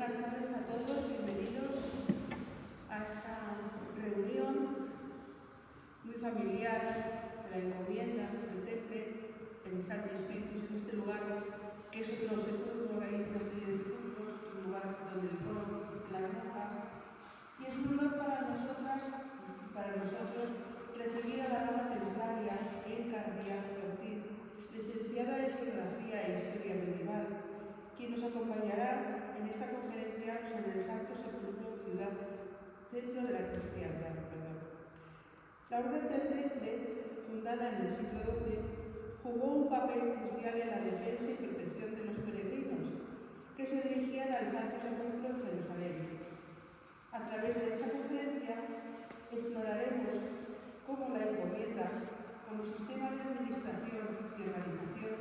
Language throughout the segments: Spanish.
buenas tardes a todos, bienvenidos a esta reunión muy familiar de la encomienda del Temple en Santi Spiritus, en este lugar que es otro sepulcro, hay una serie de sepulcros, un lugar donde el coro, las monjas, y es un honor para nosotras y para nosotros recibir a la dama templaria Encardia Ortiz, licenciada en Geografía e Historia Medieval, quien nos acompañará en esta conferencia sobre el Santo Sepulcro, ciudad, centro de la cristiandad. La Orden del Temple, fundada en el siglo XII, jugó un papel crucial en la defensa y protección de los peregrinos que se dirigían al Santo Sepulcro en Jerusalén. A través de esta conferencia exploraremos cómo la encomienda, como sistema de administración y organización,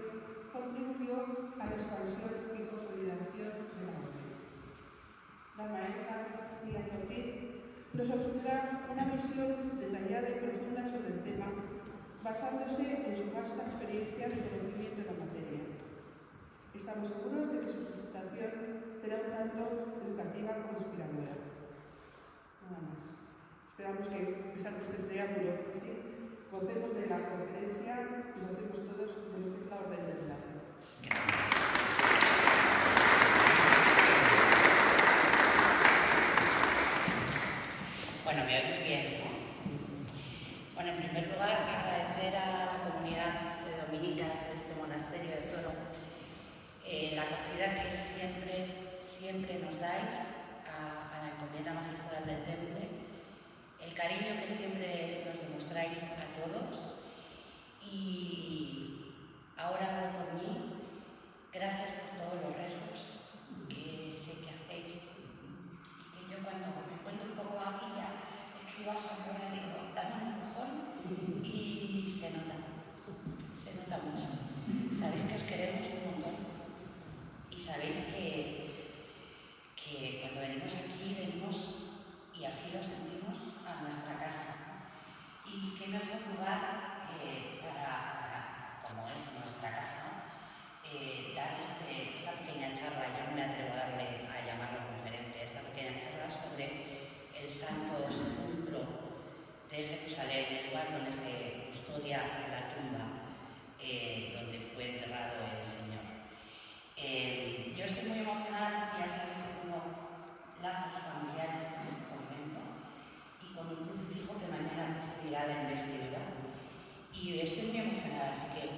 contribuyó a la expansión y consolidación de la orden. La maestra Díaz Ortiz nos ofrecerá una visión detallada y profunda sobre el tema, basándose en su vasta experiencia y conocimiento en la materia. Estamos seguros de que su presentación será un tanto educativa como inspiradora. Nada más. Esperamos que, a pesar de este preámbulo, sí, gocemos de la conferencia y gocemos todos de lo que es la Orden del Temple. Bueno, me oís bien, ¿no? Bueno, en primer lugar, agradecer a la comunidad de dominicas de este monasterio de Toro la acogida que siempre nos dais a la encomienda magistral del Temple, el cariño que siempre nos demostráis a todos y ahora por mí, gracias por todos los rezos que sé que hacéis y que yo cuando me encuentro un poco vacía escribo a San Juan y digo, dame un empujón y se nota mucho. Sabéis que os queremos un montón y sabéis que cuando venimos aquí venimos y así lo sentimos a nuestra casa y qué mejor lugar para, como es nuestra casa, dar esta pequeña charla. Yo no me atrevo a llamarlo conferencia, esta pequeña charla sobre el Santo Sepulcro de Jerusalén, el lugar donde se custodia la tumba donde fue enterrado el Señor. Yo estoy muy emocionada, ya sabéis que tengo lazos familiares con este convento y con un crucifijo que mañana recibirá la investidura. Y estoy muy emocionada, así que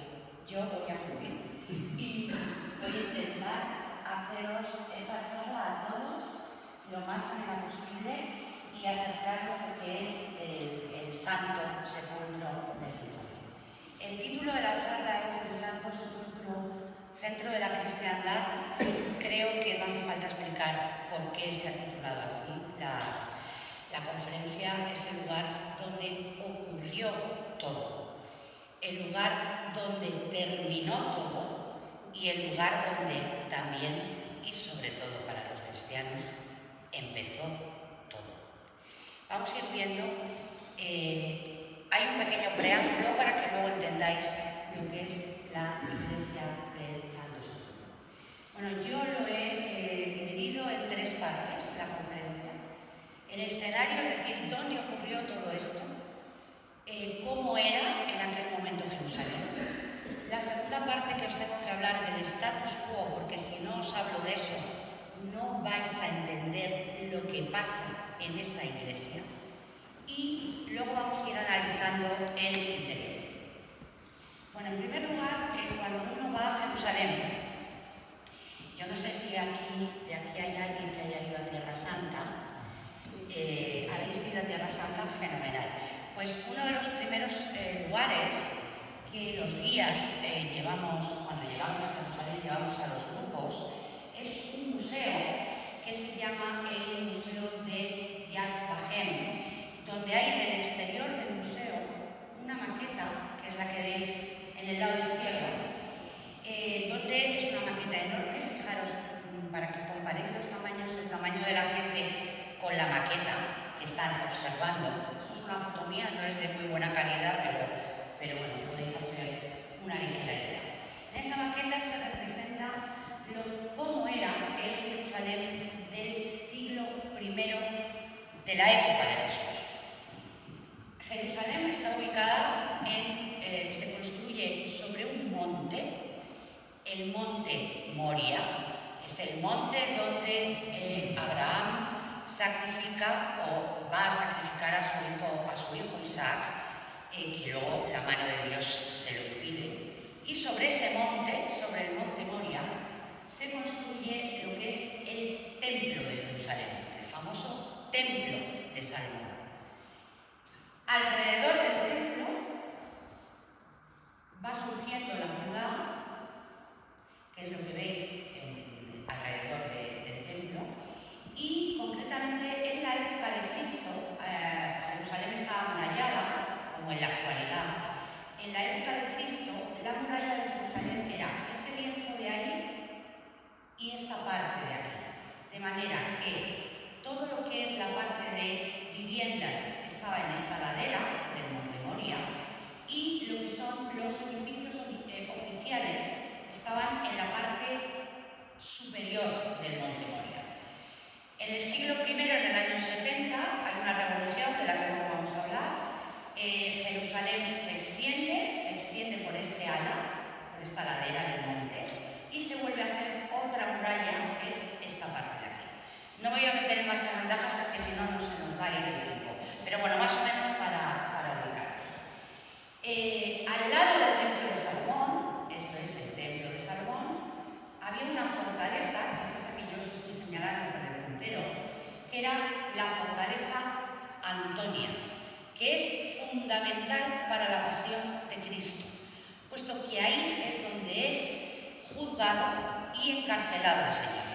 yo voy a fluir y voy a intentar haceros esta charla a todos lo más amena posible y acercaros lo que es el Santo Sepulcro de Jerusalén. El título de la charla es el Santo Sepulcro, centro de la cristiandad. Creo que no hace falta explicar por qué se ha titulado así. La conferencia es el lugar donde ocurrió todo, el lugar donde terminó todo y el lugar donde también y sobre todo para los cristianos empezó todo. Vamos a ir viendo, hay un pequeño preámbulo para que luego entendáis lo que es la iglesia del Santo Sepulcro. Bueno, yo lo he dividido en tres partes, la conferencia. El escenario, es decir, dónde ocurrió todo esto, cómo era en aquel momento Jerusalén. La segunda parte que os tengo que hablar del status quo, porque si no os hablo de eso, no vais a entender lo que pasa en esa iglesia. Y luego vamos a ir analizando el interior. Bueno, en primer lugar, cuando uno va a Jerusalén, yo no sé si de aquí hay alguien que haya ido a Tierra Santa. Habéis ido a Tierra Santa, fenomenal. Pues uno de los primeros lugares que los guías cuando llegamos a Jerusalén, llevamos a los grupos, es un museo que se llama el Museo de Yad Vashem, donde hay en el exterior del museo una maqueta, que es la que veis en el lado izquierdo, donde es una maqueta enorme. Fijaros, para que comparéis los tamaños, el tamaño de la gente con la maqueta que están observando. Esto es una foto mía, no es de muy buena calidad, pero bueno, podéis hacer una ligera idea. En esta maqueta se representa cómo era el Jerusalén de de la época de Jesús. Jerusalén está ubicada se construye sobre un monte, el monte Moria. Es el monte donde Abraham sacrifica o va a sacrificar a su hijo Isaac, que luego la mano de Dios se lo impide. Y sobre ese monte, sobre el monte Moria, se construye lo que es el templo de Jerusalén, el famoso templo de Salomón. Alrededor del templo va surgiendo la ciudad, que es lo que veis alrededor del templo, y concretamente en la época de Cristo, Jerusalén estaba amurallada, como en la actualidad. En la época de Cristo, la muralla de Jerusalén era ese lienzo de ahí y esta parte de aquí. De manera que todo lo que es la parte de viviendas estaba en esa ladera del Monte Moria y lo que son los edificios oficiales estaban en la parte superior del Monte Moria. En el siglo I, en el año 70, hay una revolución de la que luego vamos a hablar. Jerusalén se extiende por este ala, por esta ladera del monte, y se vuelve a hacer otra muralla, que es esta parte de aquí. No me voy a meter en más ventajas porque si no, no se nos va a ir el tiempo. Pero bueno, más o menos para ubicarnos. Al lado del templo de Salomón, esto es el templo de Salomón, había una fortaleza, que es esa que yo os estoy señalando con el puntero, que era la fortaleza Antonia, que es fundamental para la pasión de Cristo, puesto que ahí es donde es juzgado y encarcelado el Señor.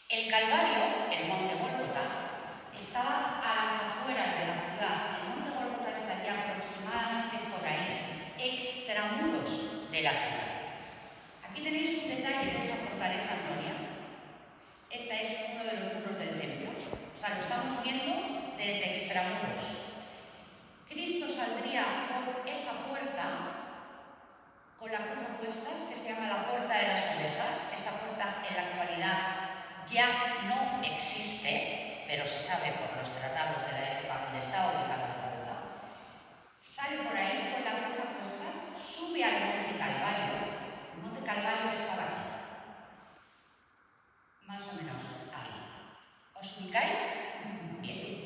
El Calvario, el monte Gólgota, estaba a las afueras de la ciudad. El monte Gólgota estaría aproximadamente por ahí, extramuros de la ciudad. Aquí tenéis un detalle de esa fortaleza Antonia. Esta es uno de los muros del templo. O sea, lo estamos viendo desde extramuros. Cristo saldría por esa puerta con la cruz a cuestas, que se llama la puerta de las ovejas. Esa puerta en la actualidad ya no existe, pero se sabe por los tratados de la época donde está ubicada la puerta. Sale por ahí con la cruz a cuestas, sube al Monte Calvario. El Monte Calvario estaba aquí, más o menos ahí. ¿Os ubicáis? Bien.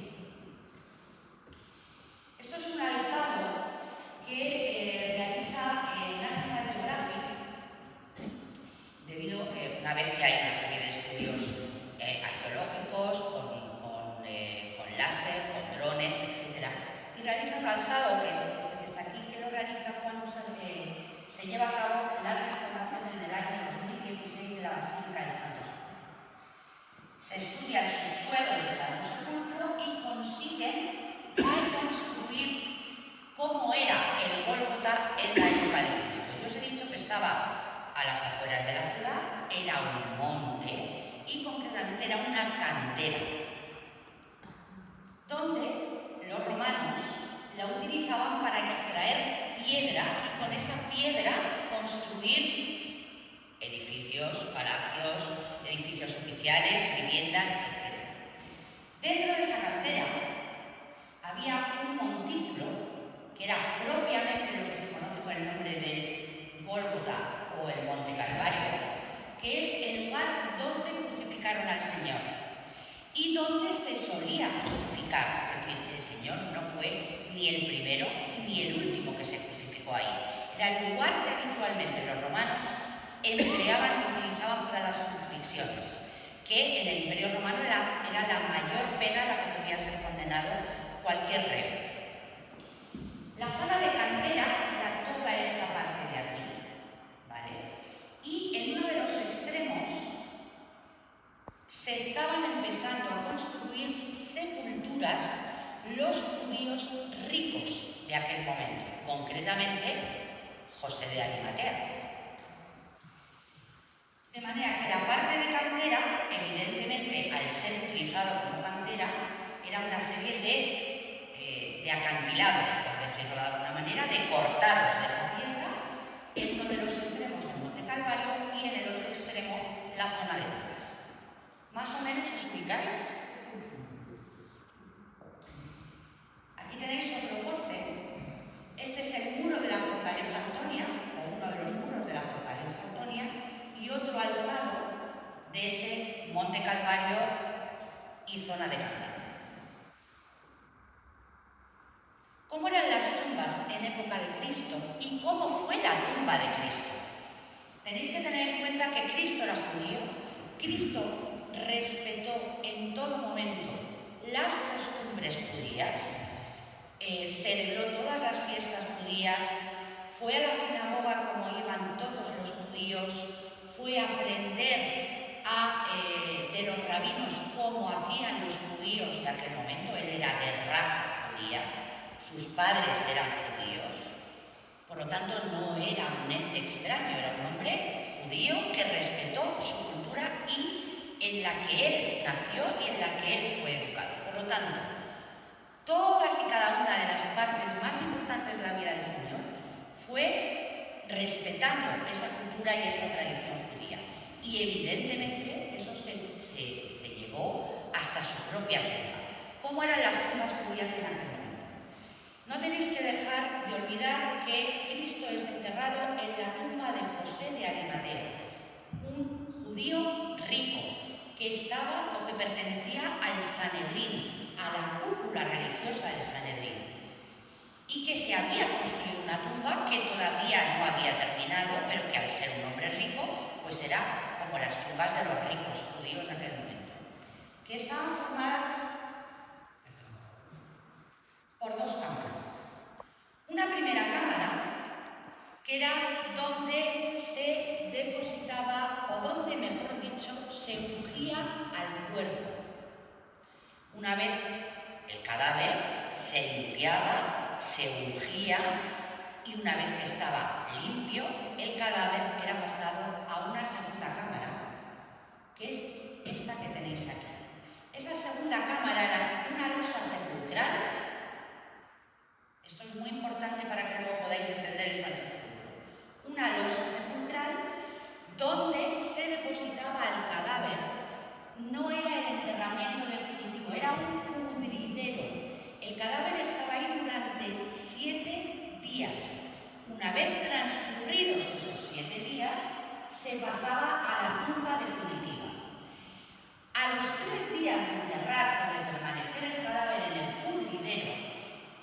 Esto es un alzado que realiza National Geographic, debido una vez que hay una serie de estudios arqueológicos con láser, con drones, etc. Y realiza un alzado, que es este que está aquí, que lo realiza cuando se lleva a cabo la restauración en el año 2016 de la Basílica de Santo Sepulcro. Se estudia el subsuelo del Santo Sepulcro y consiguen reconstruir cómo era el Gólgota en la época de Cristo. Yo os he dicho que estaba a las afueras de la ciudad, era un monte y concretamente era una cantera, donde los romanos la utilizaban para extraer piedra y con esa piedra construir edificios, palacios, edificios oficiales, viviendas, etc. Dentro de esa cantera había un montículo que era propiamente lo que se conoce con el nombre de Gólgota o el Monte Calvario, que es el lugar donde crucificaron al Señor y donde se solía crucificar. Es decir, el Señor no fue ni el primero ni el último que se crucificó ahí. Era el lugar que habitualmente los romanos empleaban y utilizaban para las crucifixiones, que en el Imperio Romano era la mayor pena a la que podía ser condenado cualquier reo. La zona de cantera era toda esta parte de aquí, ¿vale? Y en uno de los extremos se estaban empezando a construir sepulturas los judíos ricos de aquel momento, concretamente José de Arimatea. De manera que la parte de cantera, evidentemente, al ser utilizado como cantera, era una serie de acantilados, por decirlo de alguna manera, de cortados de esa piedra, en uno de los extremos del Monte Calvario y en el otro extremo la zona de Lucas. ¿Más o menos os ubicáis? el Calvario y zona de Gandara. ¿Cómo eran las tumbas en época de Cristo y cómo fue la tumba de Cristo? Tenéis que tener en cuenta que Cristo era judío. Cristo respetó en todo momento las costumbres judías, celebró todas las fiestas judías, fue a la sinagoga como iban todos los judíos, fue a aprender de los rabinos cómo hacían los judíos de aquel momento. Él era de raza judía, sus padres eran judíos, por lo tanto no era un ente extraño, era un hombre judío que respetó su cultura y en la que él nació y en la que él fue educado. Por lo tanto, todas y cada una de las partes más importantes de la vida del Señor fue respetando esa cultura y esa tradición judía. Y evidentemente eso se llevó hasta su propia tumba. ¿Cómo eran las tumbas judías en aquel momento? No tenéis que dejar de olvidar que Cristo es enterrado en la tumba de José de Arimatea, un judío rico que estaba o que pertenecía al Sanedrín, a la cúpula religiosa del Sanedrín, y que se había construido una tumba que todavía no había terminado, pero que al ser un hombre rico, pues era como las tumbas de los ricos judíos de aquel momento, que estaban formadas por dos cámaras. Una primera cámara, que era donde se depositaba, o donde, mejor dicho, se ungía al cuerpo. Una vez el cadáver se limpiaba, se ungía, y una vez que estaba limpio, el cadáver era pasado a una segunda cámara, que es esta que tenéis aquí. Esa segunda cámara era una losa sepulcral. Esto es muy importante para que luego podáis entender el Santo Sepulcro. Una losa sepulcral donde se depositaba el cadáver. No era el enterramiento definitivo, era un pudridero. El cadáver estaba ahí durante 7 días. Una vez transcurridos esos 7 días, se pasaba a la tumba definitiva. A los 3 días de enterrar o de permanecer el cadáver en el pudridero,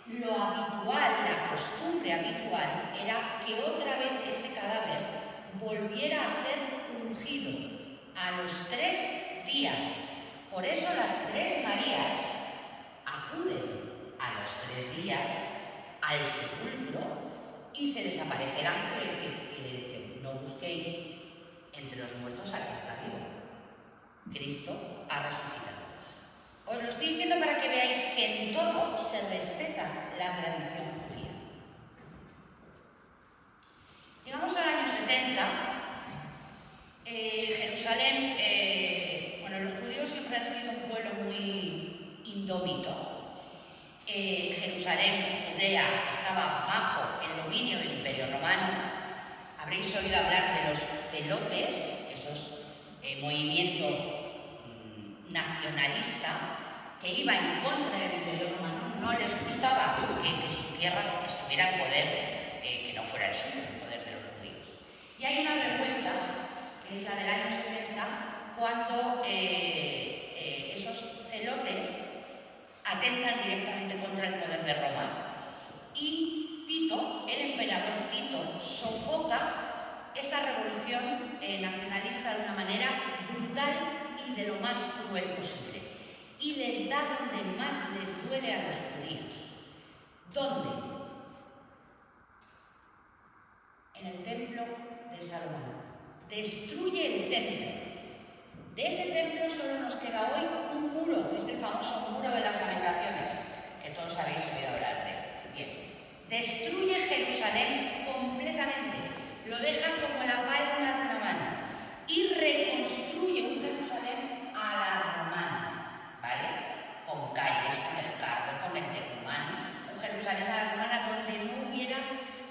lo habitual, la costumbre habitual, era que otra vez ese cadáver volviera a ser ungido a los 3 días. Por eso las 3 Marías acuden a los 3 días al sepulcro y se les aparece el ángel y le dicen: no busquéis entre los muertos al que está vivo. Cristo ha resucitado. Os lo estoy diciendo para que veáis que en todo se respeta la tradición judía. Llegamos al año 70. Jerusalén, los judíos siempre han sido un pueblo muy indómito. Jerusalén, Judea, estaba bajo el dominio del Imperio Romano. Habréis oído hablar de los celotes, esos movimientos nacionalista que iba en contra del Imperio Romano. No les gustaba que su tierra estuviera en poder, que no fuera el suyo, el poder de los judíos. Y hay una revuelta, que es la del año 70, cuando esos celotes atentan directamente contra el poder de Roma. Y Tito, el emperador Tito, sofoca esa revolución nacionalista de una manera brutal y de lo más cruel posible. Y les da donde más les duele a los judíos. ¿Dónde? En el templo de Salomón. Destruye el templo. De ese templo solo nos queda hoy un muro, que es el famoso muro de las lamentaciones, que todos habéis oído hablar de él. Bien. Destruye Jerusalén completamente. Lo deja como la palma de una mano. Y reconstruye un Jerusalén a la romana, ¿vale? Con calles, con el cardo, con el tecumanes. Un Jerusalén a la romana donde no hubiera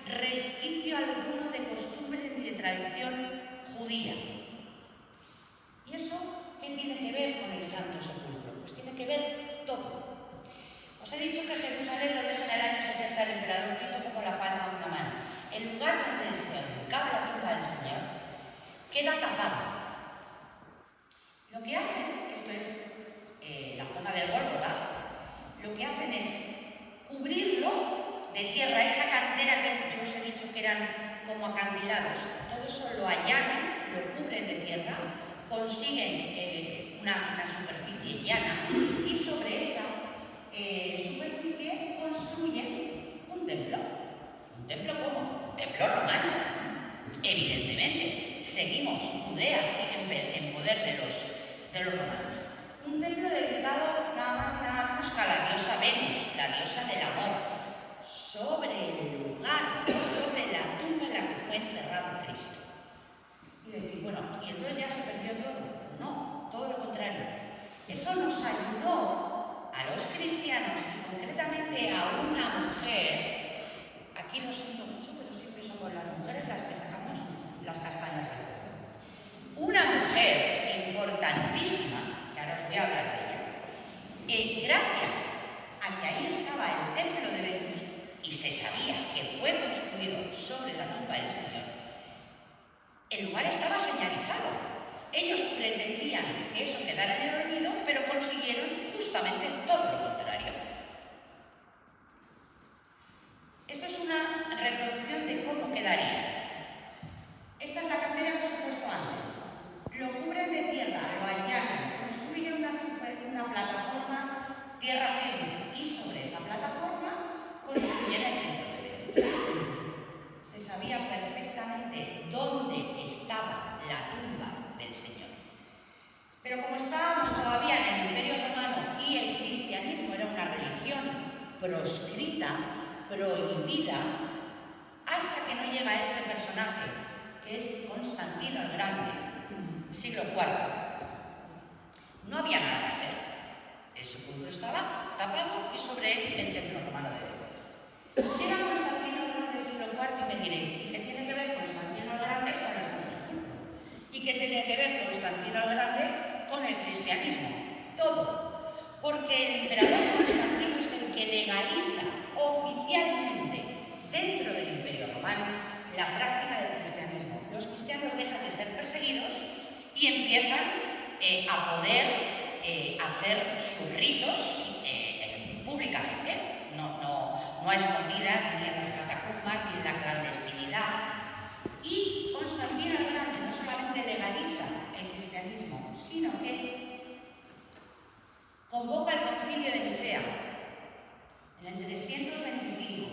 resquicio alguno de costumbre ni de tradición judía. ¿Y eso qué tiene que ver con el Santo Sepulcro? Pues tiene que ver todo. Os he dicho que Jerusalén lo deja en el año 70 el emperador Tito como la palma de una mano. El lugar donde se ubicaba la tumba del Señor queda tapado. Lo que hacen que eran como acantilados. Todo eso lo allanan, lo cubren de tierra, consiguen una superficie llana y sobre esa superficie construyen un templo. ¿Un templo cómo? Un templo romano. Evidentemente, seguimos, Judea sigue en poder de los romanos. Un templo dedicado nada más y nada menos que a la diosa Venus, la diosa del amor, sobre el lugar, sobre la tumba en la que fue enterrado Cristo. Y decir, bueno, ¿y entonces ya se perdió todo? No, todo lo contrario. Eso nos ayudó a los cristianos, y concretamente a una mujer, aquí lo siento mucho, pero siempre somos las mujeres las que sacamos las castañas del fuego. Una mujer importantísima, que ahora os voy a hablar de ella, gracias a que ahí estaba el templo de Venus y se sabía que fue construido sobre la tumba del Señor, el lugar estaba señalizado. Ellos pretendían que eso quedara en el olvido, pero consiguieron justamente todo lo contrario. Esto es una reproducción de cómo quedaría. Esta es la cantera que os he puesto antes. Lo cubren de tierra, lo allanan, construyen una plataforma tierra firme y sobre esa plataforma construyen el templo de Venus. Se sabía perfectamente dónde estaba la tumba del Señor. Pero como estábamos todavía en el Imperio Romano y el cristianismo era una religión proscrita, prohibida, hasta que no llega este personaje, que es Constantino el Grande, siglo IV. No había nada que hacer. El sepulcro estaba tapado y sobre él el templo romano de Venus. Llega Constantino el Grande, siglo IV, y me diréis, ¿y qué tiene que ver Constantino el Grande con el Santo Sepulcro? ¿Y qué tiene que ver Constantino el Grande con el cristianismo? Todo. Porque el emperador Constantino es el que legaliza oficialmente dentro del Imperio Romano la práctica del cristianismo. Los cristianos dejan de ser perseguidos y empiezan a poder hacer sus ritos públicamente, no a escondidas, ni en las catacumbas, ni en la clandestinidad. Y Constantino el Grande no solamente legaliza el cristianismo, sino que convoca el concilio de Nicea en el 325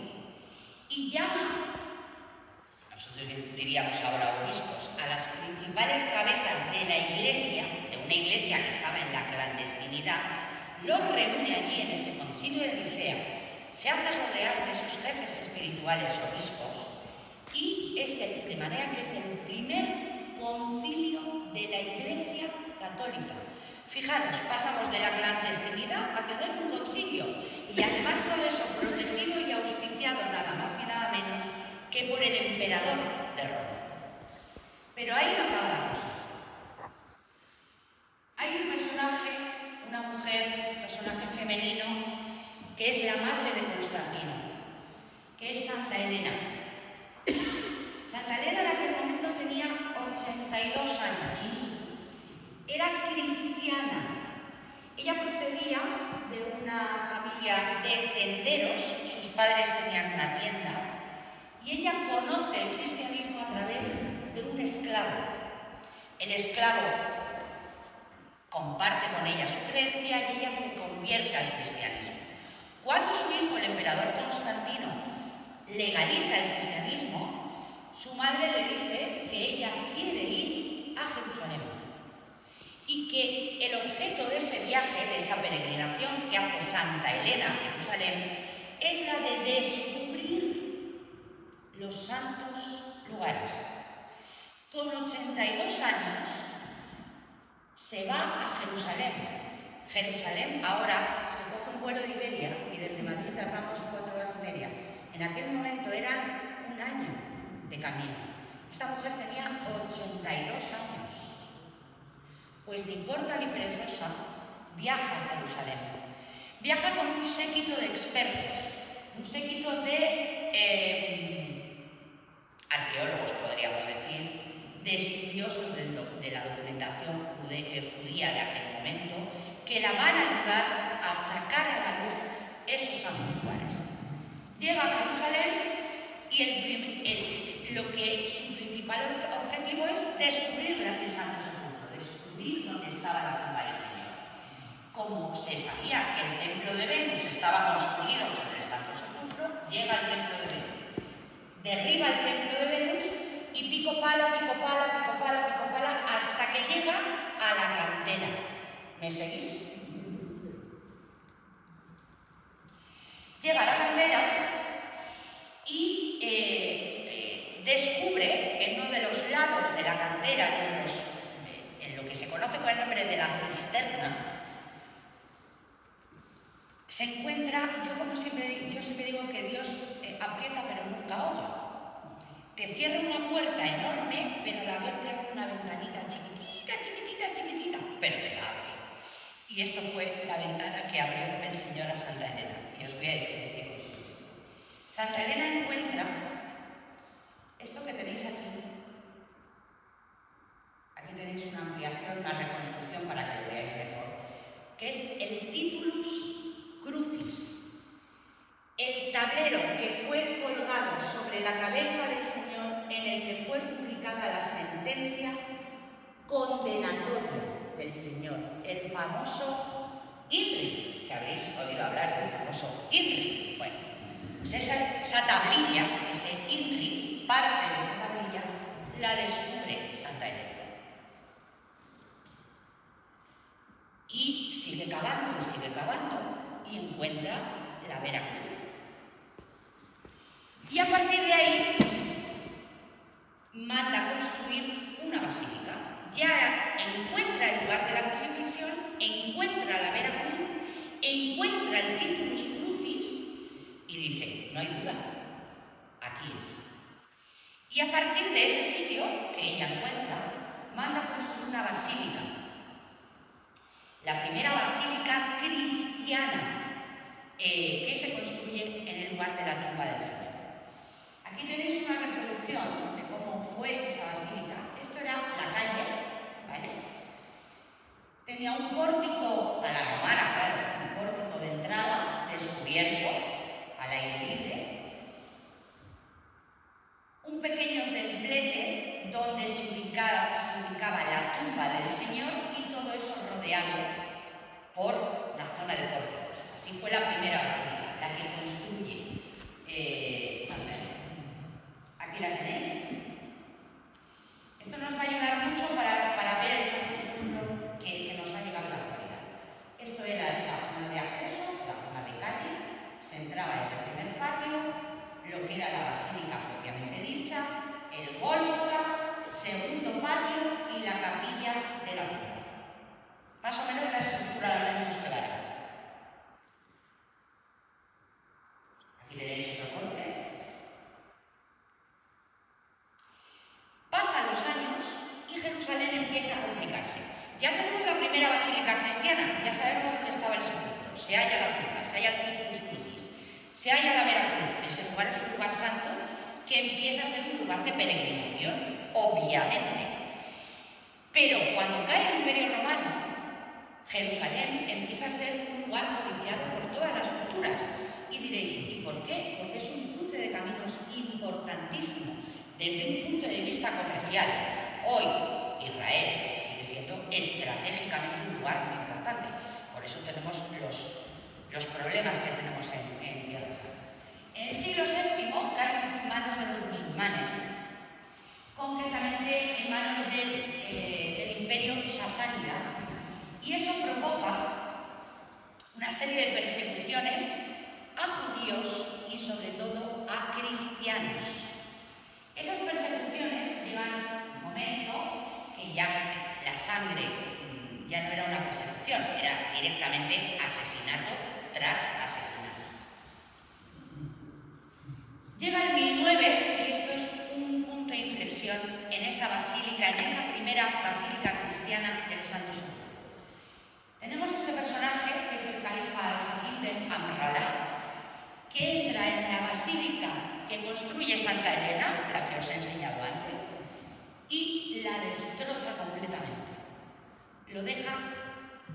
y llama, nosotros diríamos ahora obispos, a las principales cabezas de la iglesia, de una iglesia que estaba en la clandestinidad, los reúne allí en ese concilio de Nicea, se hace rodear de sus jefes espirituales obispos y de manera que es el primer concilio de la iglesia católica. Fijaros, pasamos de la clandestinidad a tener un concilio y además todo eso protegido y auspiciado nada más y nada menos que por el emperador de Roma. Pero ahí no acaba la cosa. Hay un personaje, una mujer, un personaje femenino, que es la madre de Constantino, que es Santa Elena. Santa Elena en aquel momento tenía 82 años. Era cristiana. Ella procedía de una familia de tenderos, sus padres tenían una tienda, y ella conoce el cristianismo a través de un esclavo. El esclavo comparte con ella su creencia y ella se convierte al cristianismo. Cuando su hijo, el emperador Constantino, legaliza el cristianismo, su madre le dice que ella quiere ir a Jerusalén y que el objeto de ese viaje, de esa peregrinación que hace Santa Elena a Jerusalén, es la de descubrir los santos lugares. Con 82 años se va a Jerusalén. Jerusalén ahora se coge un vuelo de Iberia y desde Madrid tardamos 4 horas y media. En aquel momento eran un año de camino. Esta mujer tenía 82 años. Pues ni corta ni perezosa, viaja a Jerusalén. Viaja con un séquito de expertos, un séquito de arqueólogos, podríamos decir, de estudiosos de la documentación judía de aquel momento, que la van a ayudar a sacar a la luz esos santos lugares. Llega a Jerusalén y lo que su principal objetivo es descubrir el Santo Sepulcro, descubrir dónde estaba la tumba del Señor. Como se sabía que el templo de Venus estaba construido sobre el Santo Sepulcro, llega al templo de Venus, derriba el templo de Venus y pico pala, hasta que llega a la cantera. ¿Me seguís? Llega a la cantera y descubre en uno de los lados de la cantera, en lo que se conoce con el nombre de la cisterna, se encuentra, yo siempre digo que Dios aprieta pero nunca ahoga. Te cierra una puerta enorme, pero a la vez te abre una ventanita chiquitita, pero te la abre. Y esto fue la ventana que abrió el Señor a Santa Elena. Y os voy a decir qué es. Santa Elena encuentra esto que tenéis aquí. Aquí tenéis una ampliación, una reconstrucción para que lo veáis mejor, que es el Titulus Crucis, el tablero que fue colgado sobre la cabeza del Señor, en el que fue publicada la sentencia condenatoria del Señor, el famoso INRI, que habréis oído hablar del famoso INRI. Bueno, pues esa tablilla, ese INRI, parte de esa tablilla, la descubre Santa Elena. Y sigue cavando y encuentra la Vera Cruz. Y a partir de ahí manda construir una basílica. Ya encuentra el lugar de la crucifixión, encuentra la Vera Cruz, encuentra el Titulus Crucis y dice, no hay duda, aquí es. Y a partir de ese sitio que ella encuentra, manda construir una basílica. La primera basílica cristiana que se construye en el lugar de la tumba del Señor. Aquí tenéis una reproducción de cómo fue esa basílica. Esto era la calle, ¿vale? Tenía un pórtico a la romana, claro, un pórtico de entrada descubierto al aire libre, un pequeño templete donde se ubicaba la tumba del Señor y todo eso rodeado por la zona de pórticos. Así fue la primera basílica, la que construye Santa Elena. Aquí la tenéis. Esto nos va a ayudar mucho para ver el Santo Sepulcro que nos ha llegado a la actualidad. Esto era la zona de acceso, la zona de calle, se entraba a ese primer patio, lo que era la basílica propiamente dicha, el gólgota, segundo patio y la capilla de la tumba. Más o menos la estructura la tenemos clara. Aquí tenéis otro corte. Pasan los años y Jerusalén empieza a complicarse. Ya tenemos la primera basílica cristiana, ya sabemos dónde estaba el sepulcro. Se halla la tumba, se halla el Titulus Crucis, se halla la Vera Cruz. Ese lugar es un lugar santo que empieza a ser un lugar de peregrinación, obviamente. Pero cuando cae el Imperio Romano, Jerusalén empieza a ser un lugar codiciado por todas las culturas. Y diréis, ¿y por qué? Porque es un cruce de caminos importantísimo desde un punto de vista comercial. Hoy Israel sigue siendo estratégicamente un lugar muy importante. Por eso tenemos los problemas que tenemos en Tierra Santa. En el siglo VII cae en manos de los musulmanes, concretamente en manos del Imperio Sasánida. Y eso provoca una serie de persecuciones a judíos y sobre todo a cristianos. Esas persecuciones llevan un momento que ya la sangre ya no era una persecución, era directamente asesinato tras asesinato. Llega el 1009 y esto es un punto de inflexión en esa basílica, en esa primera basílica cristiana del Santo Sepulcro. Tenemos este personaje, que es el califa Al-Hakim ben Amrallah, que entra en la basílica que construye Santa Elena, la que os he enseñado antes, y la destroza completamente. Lo deja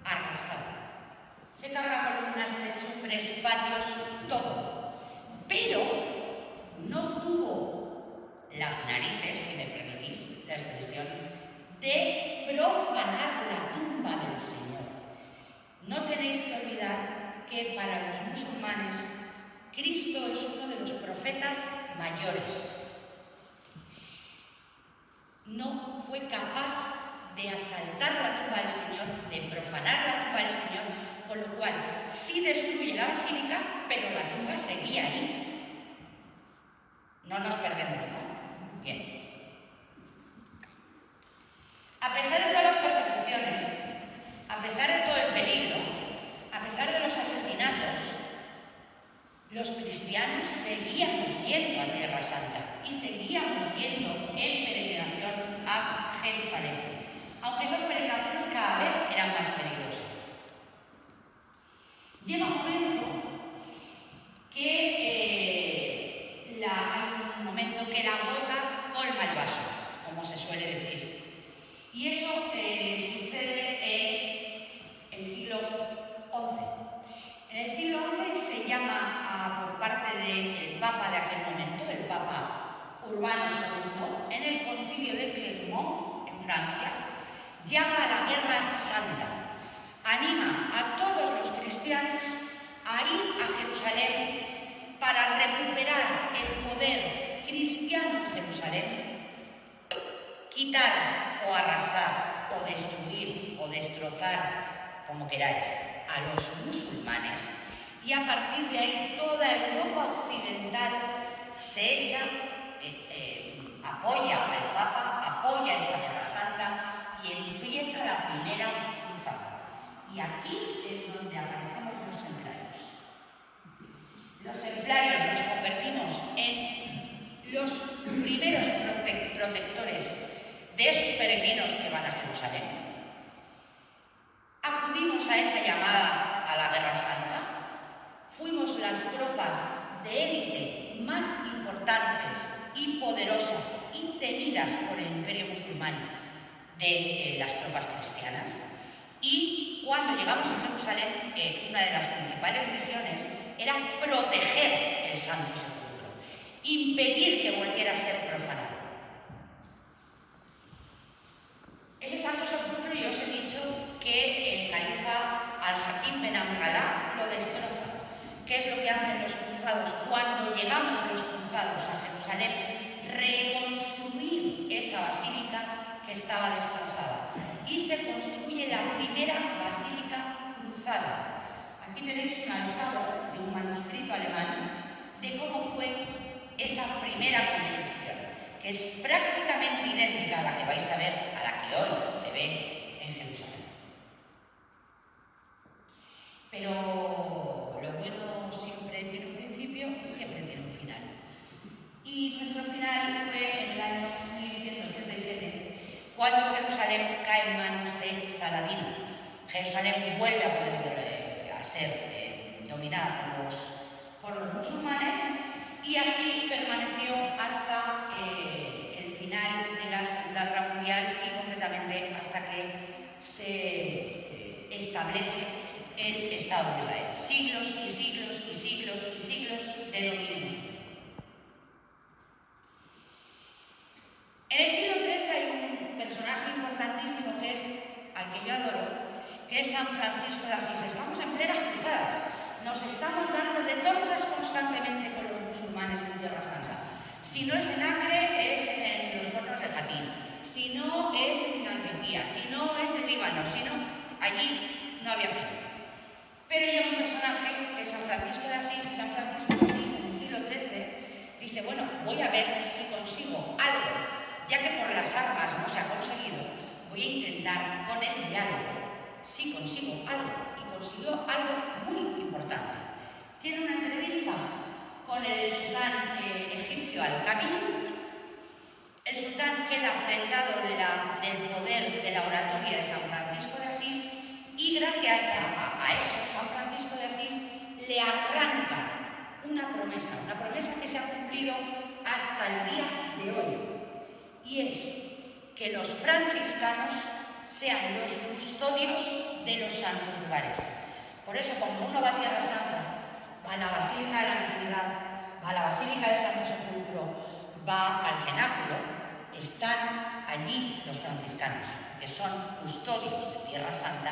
arrasado. Se carga columnas, techumbres, patios, todo. Pero no tuvo las narices, si me permitís la expresión, de profanar la tumba del Señor. No tenéis que olvidar que para los musulmanes Cristo es uno de los profetas mayores. No fue capaz de asaltar la tumba del Señor, de profanar la tumba del Señor, con lo cual sí destruye la basílica, pero la tumba seguía ahí. No nos perdemos, ¿no? Bien. A pesar de todas las persecuciones, a pesar de todo el peligro, a pesar de los asesinatos, los cristianos seguíamos yendo a Tierra Santa y seguíamos yendo en peregrinación a Jerusalén, aunque esas peregrinaciones cada vez eran más peligrosas. Llega un momento que la gota colma el vaso, como se suele decir. Y eso sucede en el siglo XI. En el siglo XI se llama, por parte del Papa de aquel momento, el Papa Urbano II, en el Concilio de Clermont, en Francia, llama a la Guerra Santa. Anima a todos los cristianos a ir a Jerusalén para recuperar el poder cristiano en Jerusalén, quitar o arrasar o destruir o destrozar, como queráis, a los musulmanes, y a partir de ahí toda Europa occidental se echa, apoya al Papa, apoya esta Guerra Santa y empieza la primera cruzada. Y aquí es donde aparecemos los templarios. Los templarios nos convertimos en los primeros protectores de esos peregrinos que van a Jerusalén. Acudimos a esa llamada a la Guerra Santa. Fuimos las tropas de élite más importantes y poderosas y temidas por el Imperio musulmán de las tropas cristianas. Y cuando llegamos a Jerusalén, una de las principales misiones era proteger el Santo Sepulcro, impedir que volviera a ser profanado. Ese Santo Sepulcro, yo os he dicho que el califa Al-Hakim Ben Amrallah lo destroza. ¿Qué es lo que hacen los cruzados? Cuando llegamos los cruzados a Jerusalén, reconstruir esa basílica que estaba destrozada. Y se construye la primera basílica cruzada. Aquí tenéis un alzado de un manuscrito alemán de cómo fue esa primera construcción, que es prácticamente idéntica a la que vais a ver, a la que hoy se ve en Jerusalén. Pero lo bueno siempre tiene un principio y siempre tiene un final. Y nuestro final fue en el año 1187, cuando Jerusalén cae en manos de Saladino. Jerusalén vuelve a poder a ser dominada por los musulmanes, y así permaneció hasta el final de la Segunda Guerra Mundial y concretamente hasta que se establece el Estado de Israel. Siglos y siglos y siglos y siglos de dominio. En el siglo XIII hay un personaje importantísimo que es, al que yo adoro, que es San Francisco de Asís. Estamos en plenas cruzadas. Nos estamos dando de tortas constantemente con los musulmanes en Tierra Santa. Si no es en Acre, es en los puertos de Jatín. Si no, es en Antioquía. Si no, es en Líbano. Si no, allí no había fin. Pero llega un personaje que es San Francisco de Asís, y San Francisco de Asís en el siglo XIII dice, bueno, voy a ver si consigo algo, ya que por las armas no se ha conseguido, voy a intentar con el diálogo si consigo algo. Y consiguió algo muy importante. Tiene una entrevista con el sultán egipcio Al-Kamil. El sultán queda prendado del poder de la oratoria de San Francisco de Asís, y gracias a eso San Francisco de Asís le arranca una promesa que se ha cumplido hasta el día de hoy, y es que los franciscanos sean los custodios de los santos lugares. Por eso, cuando uno va a Tierra Santa, va a la Basílica de la Natividad, va a la Basílica del Santo Sepulcro, va al cenáculo, están allí los franciscanos, que son custodios de Tierra Santa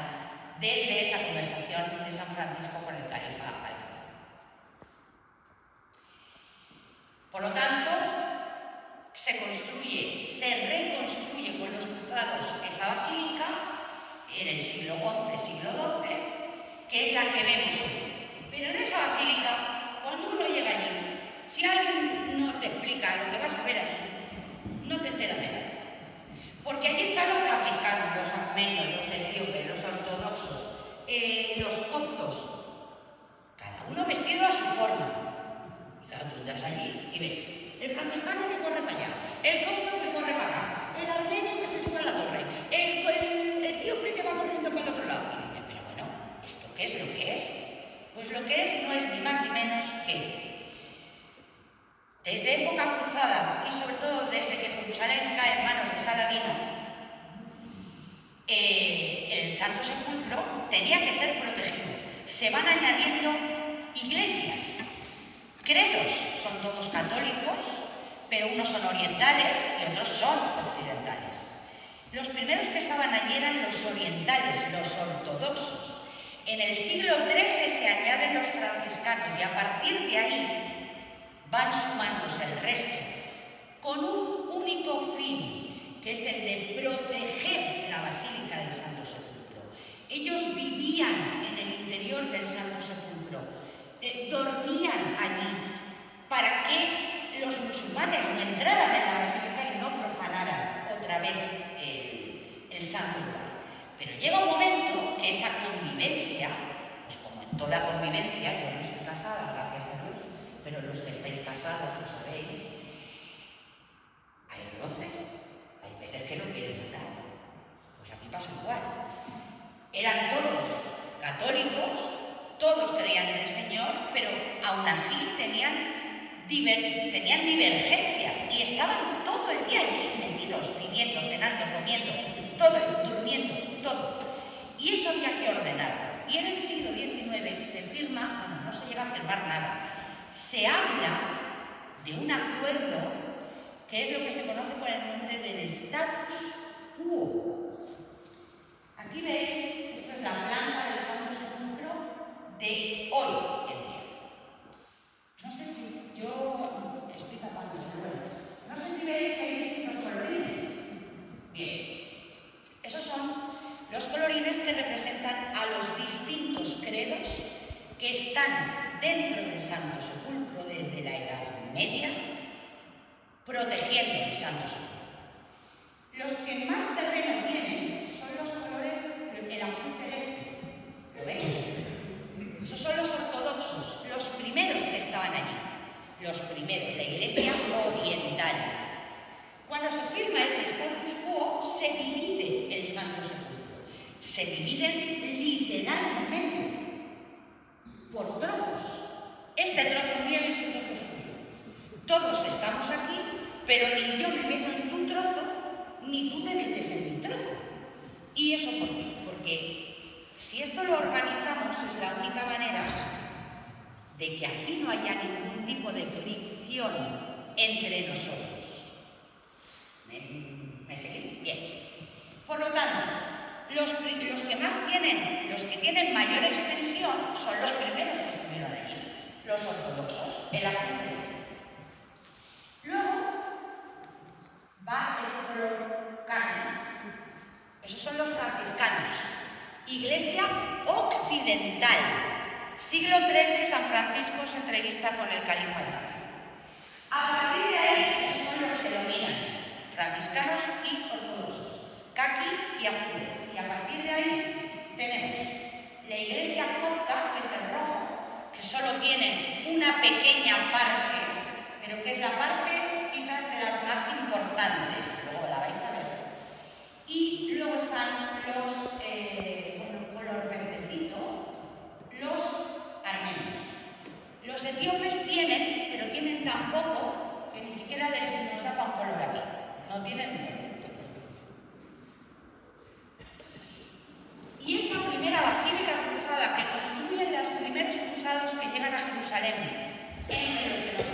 desde esa conversación de San Francisco con el califa Al-Kamil. Por lo tanto, se reconstruye con los cruzados esa basílica en el siglo XI, siglo XII, que es la que vemos hoy. Pero en esa basílica, cuando uno llega allí, si alguien no te explica lo que vas a ver allí, no te enteras de nada. Porque allí están los franciscanos, los armenios, los etíopes, los ortodoxos, los coptos, cada uno vestido a su forma. Y claro, tú entras allí y ves el franciscano que corre para allá, el copto que corre para acá, el armenio que se sube a la torre, el etíope que va corriendo para el otro lado. Y dices, pero bueno, ¿esto qué es lo que es? Pues lo que es no es ni más ni menos que, desde época cruzada y sobre todo desde que Jerusalén cae en manos de Saladino, el Santo Sepulcro tenía que ser protegido. Se van añadiendo iglesias, credos, son todos católicos, pero unos son orientales y otros son occidentales. Los primeros que estaban allí eran los orientales, los ortodoxos. En el siglo XIII se añaden los franciscanos y a partir de ahí van sumándose el resto, con un único fin, que es el de proteger la Basílica del Santo Sepulcro. Ellos vivían en el interior del Santo Sepulcro, dormían allí, para que los musulmanes no entraran en la Basílica y no profanaran otra vez el santo lugar. Pero llega un momento que esa convivencia, pues como en toda convivencia, yo no estoy casada, gracias a Dios, pero los que estáis casados lo sabéis, hay roces, hay veces que no quieren matar. Pues aquí pasó igual. Eran todos católicos, todos creían en el Señor, pero aún así tenían divergencias y estaban todo el día allí metidos, viviendo, cenando, comiendo, todo, durmiendo, todo. Y eso había que ordenarlo. Y en el siglo XIX se firma, bueno, no se llega a firmar nada, se habla de un acuerdo que es lo que se conoce por el nombre del status quo. Aquí veis, esto es la planta del Santo Sepulcro de hoy en día. No sé si yo estoy tapando, pero bueno, no sé si veis que hay distintos colorines. Bien, esos son los colorines que representan a los distintos credos que están dentro del Santo Sepulcro desde la Edad Media, protegiendo el Santo Sepulcro. Los que más terreno tienen son los colores, el azul celeste. ¿Lo veis? Esos son los ortodoxos, los primeros que estaban allí. Los primeros, la Iglesia oriental. Cuando se firma ese status quo, se divide el Santo Sepulcro. Se dividen literalmente por trozos. Este trozo es mío y ese trozo es tuyo. Todos estamos aquí, pero ni yo me meto en tu trozo, ni tú te metes en mi trozo. ¿Y eso por qué? Porque si esto lo organizamos es la única manera de que aquí no haya ningún tipo de fricción entre nosotros. ¿Me seguís? Bien. Por lo tanto, los que más tienen, los que tienen mayor extensión son los primeros que estuvieron allí, los ortodoxos, el azul celeste. Luego va ese color carne. Esos son los franciscanos. Iglesia occidental. Siglo XIII, San Francisco se entrevista con el califa Al-Kamil. A partir de ahí, esos son los que dominan, franciscanos y ortodoxos, caqui y azules. Y a partir de ahí tenemos la iglesia copta, que es el rojo, que solo tiene una pequeña parte, pero que es la parte quizás de las más importantes, luego la vais a ver. Y luego están los, con color verdecito, los armenios. Los etíopes tienen, pero tienen tan poco que ni siquiera nos da para un color aquí. No tienen de color. Y esa primera basílica cruzada que construyen los primeros cruzados que llegan a Jerusalén, entre los que nos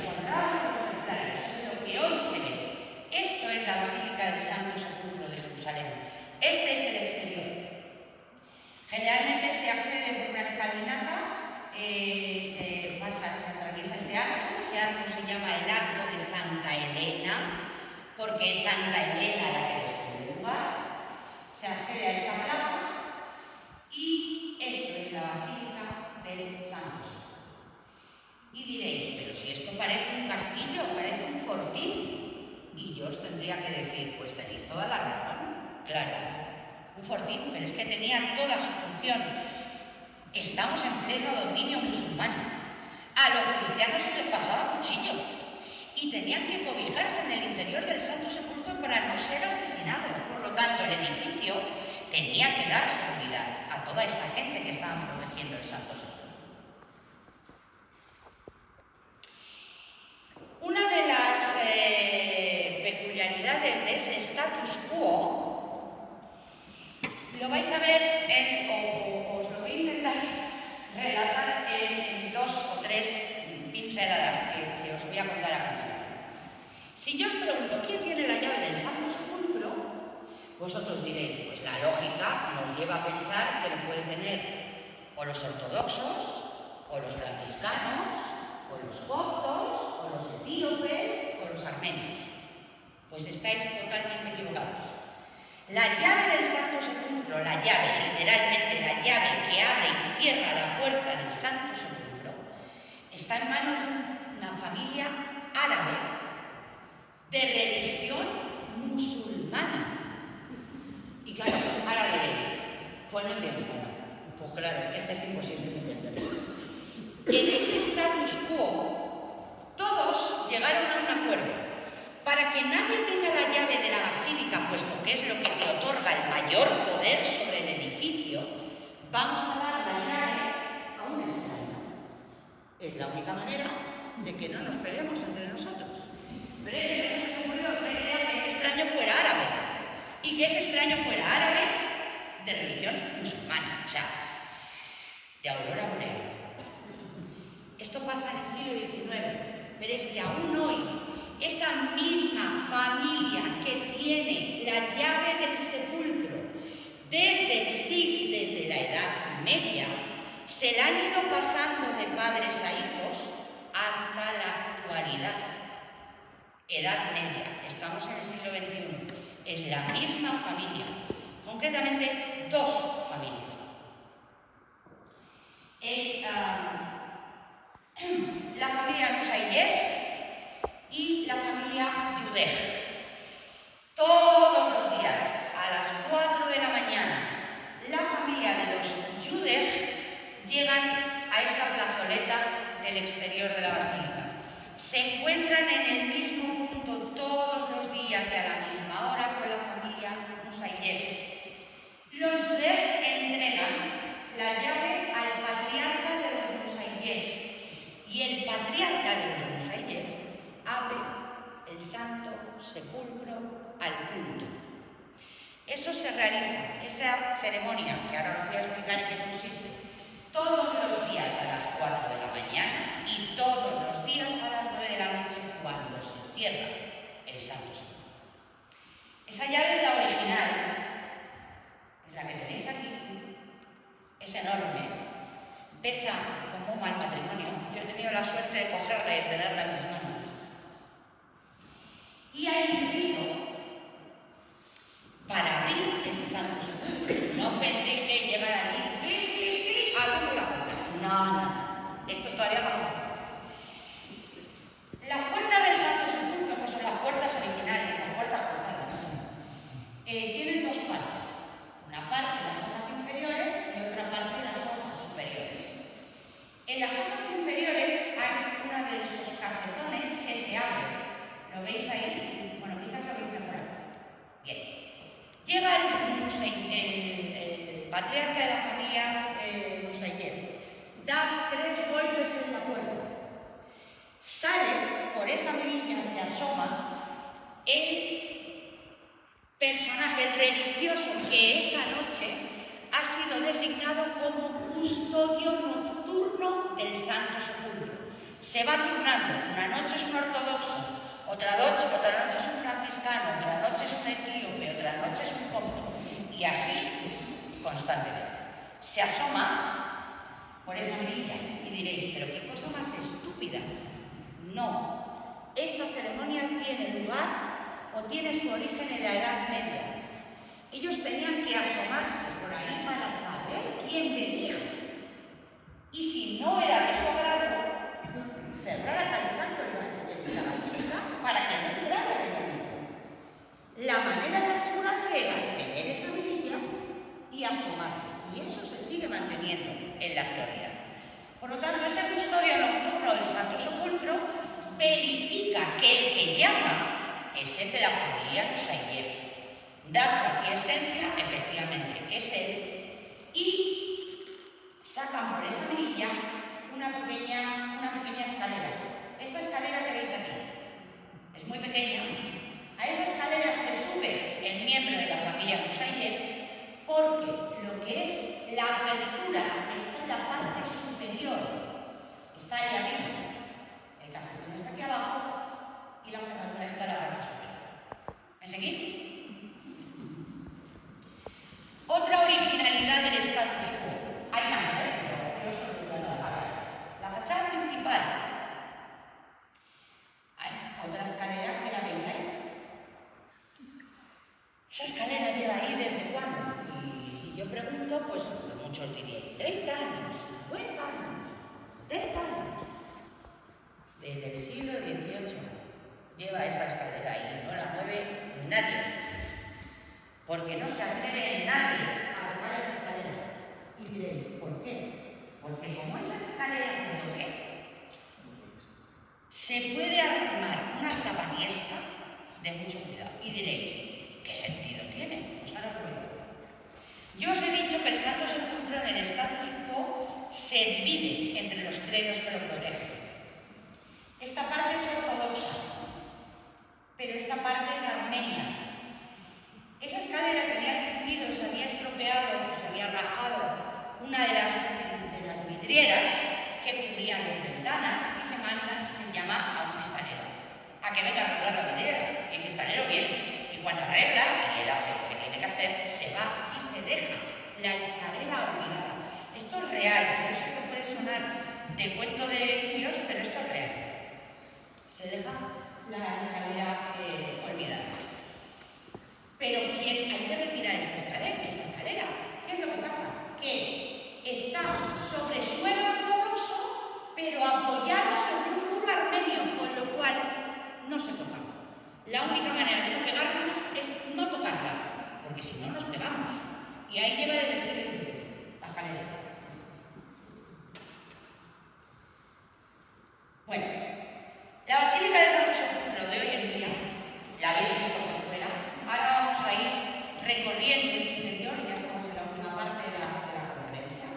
Santa Elena la que descubre el lugar, se accede a esa plaza y esto es la Basílica del Santo Sepulcro. Y diréis, pero si esto parece un castillo, parece un fortín. Y yo os tendría que decir, pues tenéis toda la razón. Claro, un fortín, pero es que tenía toda su función. Estamos en pleno dominio musulmán. A los cristianos se les pasaba cuchillo y tenían que cobijarse en el interior del Santo Sepulcro para no ser asesinados. Por lo tanto, el edificio tenía que dar seguridad a toda esa gente que estaban protegiendo el Santo Sepulcro. Una de las peculiaridades de ese status quo lo vais a ver o os lo voy a intentar relatar en 2 o 3 pinceladas que os voy a contar a continuación. Si yo os pregunto quién tiene la llave del Santo Sepulcro, vosotros diréis, pues la lógica nos lleva a pensar que lo pueden tener o los ortodoxos, o los franciscanos, o los coptos, o los etíopes, o los armenios. Pues estáis totalmente equivocados. La llave del Santo Sepulcro, la llave, literalmente la llave que abre y cierra la puerta del Santo Sepulcro, está en manos de una familia árabe de religión musulmana. Y claro, ahora diréis, pues no entiendo nada. Pues claro, es imposible de entender. En ese status quo, todos llegaron a un acuerdo. Para que nadie tenga la llave de la basílica, puesto que es lo que te otorga el mayor poder sobre el edificio, vamos a dar la llave a un extraño. Es la única manera de que no nos peleemos entre nosotros. Pero eso se ocurrió otra idea, que ese extraño fuera árabe. Y que ese extraño fuera árabe de religión musulmana, o sea, de aurora boreal. Esto pasa en el siglo XIX, pero es que aún hoy esa misma familia que tiene la llave del sepulcro desde la Edad Media, se la han ido pasando de padres a hijos hasta la actualidad. Edad Media, estamos en el siglo XXI, es la misma familia, concretamente 2 familias. Es la familia Nusayev y la familia Yudej. Todos los días, a las 4 de la mañana, la familia de los Yudej llegan a esa plazoleta del exterior de la basílica. Se encuentran en el mismo punto todos los días y a la misma hora con la familia Nusayev. Los Yudej entregan la llave al patriarca de los Nusayev y el patriarca de los Nusayev abre el Santo Sepulcro al culto. Eso se realiza, esa ceremonia, que ahora os voy a explicar en qué consiste, todos los días a las 4 de la mañana y todos los días a las 9 de la noche cuando se cierra el Santo Sepulcro. Esa llave es la original, es la que tenéis aquí, es enorme, pesa como un mal matrimonio. Yo he tenido la suerte de cogerla y tenerla en mis manos. Y hay un ruido para abrir ese Santo Sepulcro. No penséis que llegar allí, abrir la puerta. No. Esto es todavía más grande. Las puertas del Santo Sepulcro, que son las puertas originales, las puertas cruzadas, tienen 2 partes. Una parte en las zonas inferiores y otra parte en las zonas superiores. En las zonas inferiores hay uno de esos casetones que se abre. ¿Lo veis ahí? Bueno, quizás lo veis mejor. Bien. Llega el patriarca de la familia Nusayev. Da 3 golpes en la puerta. Sale por esa mirilla, se asoma el personaje religioso que esa noche ha sido designado como custodio nocturno del Santo Sepulcro. Se va turnando. Una noche es un ortodoxo, otra noche es un franciscano, otra noche es un etíope, otra noche es un copto. Y así constantemente. Se asoma por esa mirilla y diréis, pero qué cosa más estúpida. No, esta ceremonia tiene lugar o tiene su origen en la Edad Media. Ellos tenían que asomarse por ahí para saber quién venía. Y si no era de su agrado, cerrar a Calicanto la basílica para que no entrara el enemigo. La manera de asegurarse era tener esa mirilla y asomarse. Y eso se sigue manteniendo en la actualidad. Por lo tanto, ese custodio nocturno del Santo Sepulcro verifica que el que llama es el de la familia Nusayev. Da su aquiescencia, efectivamente, es él, y sacan por esa mirilla una pequeña escalera. Esta escalera que veis aquí es muy pequeña. A esa escalera se sube el miembro de la familia Nusayev porque lo que es la apertura está en la parte superior, está ahí arriba. El castellón está aquí abajo y la cerradura está en la parte superior. ¿Me seguís? Otra originalidad del status quo. Hay más, pero os olvido las palabras. La fachada principal. Hay otra escalera que la veis ahí. Esa escalera lleva ahí desde cuándo. Y si yo pregunto, pues muchos diríais 30 años, 50 años, 70 años. Desde el siglo XVIII lleva esa escalera ahí, no la mueve nadie. Porque no se atreve nadie a tocar esa escalera. Y diréis, ¿por qué? Porque como esa escalera se toque, se puede armar una zapatiesta de mucho cuidado. Y diréis, ¿qué sentido tiene? Pues ahora os lo digo. Yo os he dicho que el Santo Sepulcro en el status quo se divide entre los credos que lo protegen. Esta parte es ortodoxa, pero esta parte es armenia. Esa escalera tenía sentido, se había estropeado, se había rajado una de las vidrieras que cubrían las ventanas y se llama a un cristalero. A que venga a arreglar la vidriera. Y el cristalero viene. Y cuando arregla, y él hace lo que tiene que hacer, se va y se deja la escalera olvidada. Esto es real, yo sé que puede sonar de cuento de indios, pero esto es real. Se deja la escalera olvidada. Pero ¿quién hay que retirar esta escalera? ¿Qué es lo que pasa? Que está sobre suelo ortodoxo, pero apoyada sobre un muro armenio, con lo cual no se toca. La única manera de no pegarnos es no tocarla, porque si no nos pegamos. Y ahí lleva desde el siglo XV, la escalera. Bueno, la Basílica del Santo Sepulcro de hoy en día, la habéis visto por fuera. Ahora vamos a ir recorriendo su interior, ya estamos en la última parte de la conferencia.